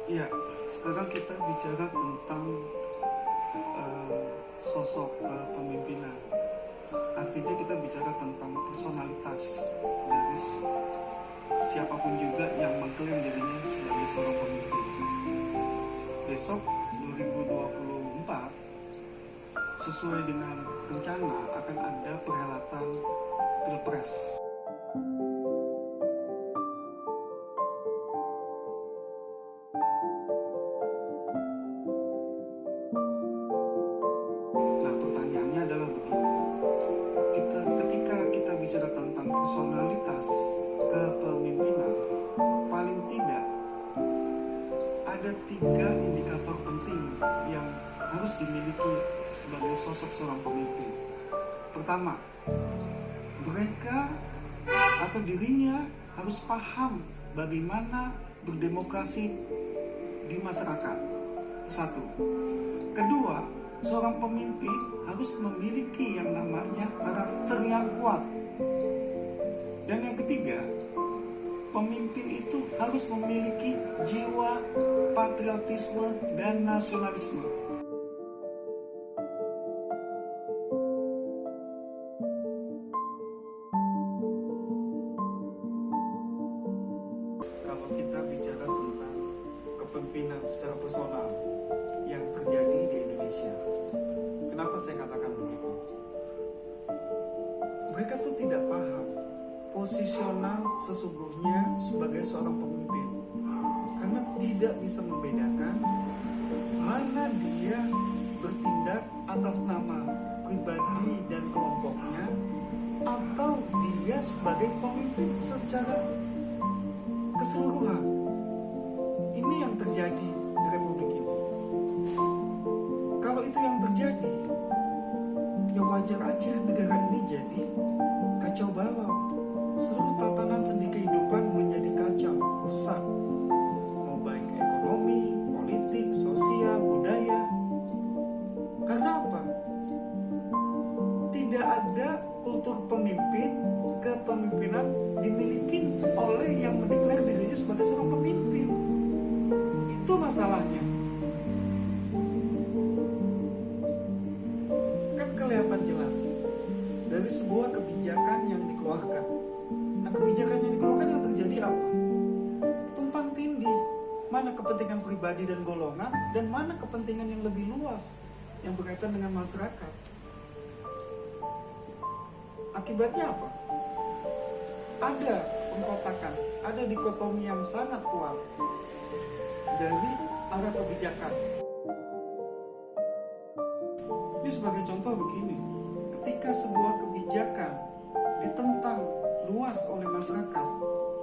Ya, sekarang kita bicara tentang sosok pemimpinan. Artinya kita bicara tentang personalitas dari siapapun juga yang mengklaim dirinya sebagai seorang pemimpin. Besok 2024, sesuai dengan rencana akan ada perhelatan Pilpres. Nah, pertanyaannya adalah begini. Ketika kita bicara tentang personalitas kepemimpinan, paling tidak ada 3 indikator penting yang harus dimiliki sebagai sosok seorang pemimpin. Pertama, mereka atau dirinya harus paham bagaimana berdemokrasi di masyarakat. Itu satu. Kedua, seorang pemimpin harus memiliki yang namanya karakter yang kuat. Dan yang ketiga, pemimpin itu harus memiliki jiwa patriotisme dan nasionalisme. Kalau kita bicara tentang kepemimpinan secara personal yang terjadi di Indonesia, kenapa saya katakan begitu? Mereka tuh tidak paham posisional sesungguhnya sebagai seorang pemimpin, karena tidak bisa membedakan mana dia bertindak atas nama pribadi dan kelompoknya atau dia sebagai pemimpin secara keseluruhan. Ini yang terjadi di Republik ini. Kalau itu yang terjadi, ya wajar aja negara ini jadi kacau balau. Seluruh tatanan sendi kehidupan menjadi kacau, rusak. Mau baik ekonomi, politik, sosial, budaya. Karena apa? Tidak ada kultur pemimpin, kepemimpinan dimiliki oleh yang mendeklar dirinya sebagai seorang pemimpin. Itu masalahnya. Kan kelihatan jelas dari sebuah kebijakan yang dikeluarkan. Nah, kebijakan yang dikeluarkan yang terjadi apa? Tumpang tindih. Mana kepentingan pribadi dan golongan dan mana kepentingan yang lebih luas yang berkaitan dengan masyarakat. Akibatnya apa? Ada pengkotakan, ada dikotomi yang sangat kuat dari arah kebijakan. Ini sebagai contoh begini, ketika sebuah kebijakan ditentang luas oleh masyarakat,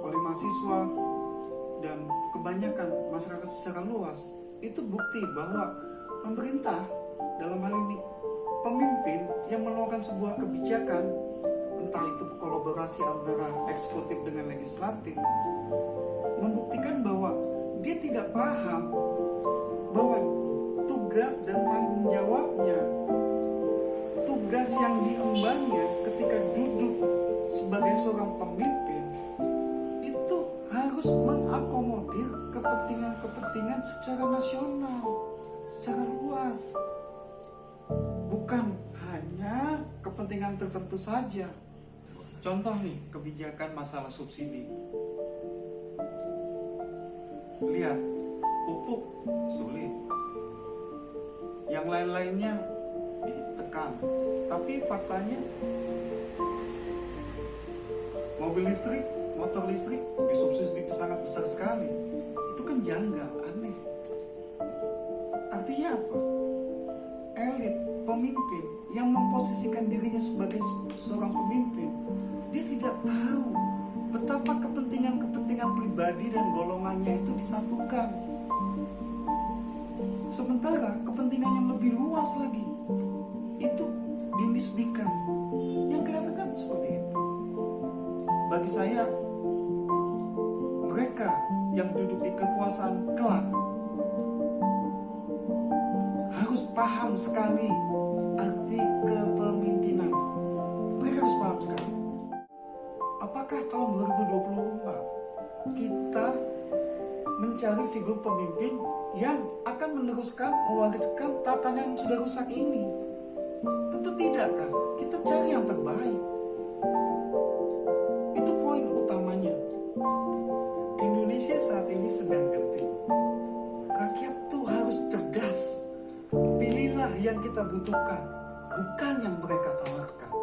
oleh mahasiswa dan kebanyakan masyarakat secara luas, itu bukti bahwa pemerintah, dalam hal ini pemimpin yang mengeluarkan sebuah kebijakan, entah itu kolaborasi antara eksekutif dengan legislatif, membuktikan bahwa dia tidak paham bahwa tugas dan tanggung jawabnya, tugas yang diembannya ketika duduk sebagai seorang pemimpin, itu harus mengakomodir kepentingan-kepentingan secara nasional, secara luas, bukan hanya kepentingan tertentu saja. Contoh nih, kebijakan masalah subsidi. Lihat, pupuk sulit, yang lain-lainnya ditekan. Tapi faktanya mobil listrik, motor listrik disubsidi sangat besar sekali. Itu kan janggal, aneh. Artinya apa? Elit, pemimpin yang memposisikan dirinya sebagai seorang pemimpin, dia tidak tahu betapa kepentingan-kepentingan pribadi dan golongannya itu disatukan. Sementara kepentingan yang lebih luas lagi itu dinisbikan. Yang kelihatan kan seperti itu. Bagi saya, mereka yang duduk di kekuasaan kelak harus paham sekali arti kepemimpinan. Mereka harus paham sekali. Apakah tahun 2024 kita mencari figur pemimpin yang akan mewariskan tatanan yang sudah rusak ini? Tentu tidak kan? Kita cari yang terbaik. Itu poin utamanya. Indonesia saat ini sedang genting. Rakyat tuh harus cerdas. Pilihlah yang kita butuhkan, bukan yang mereka tawarkan.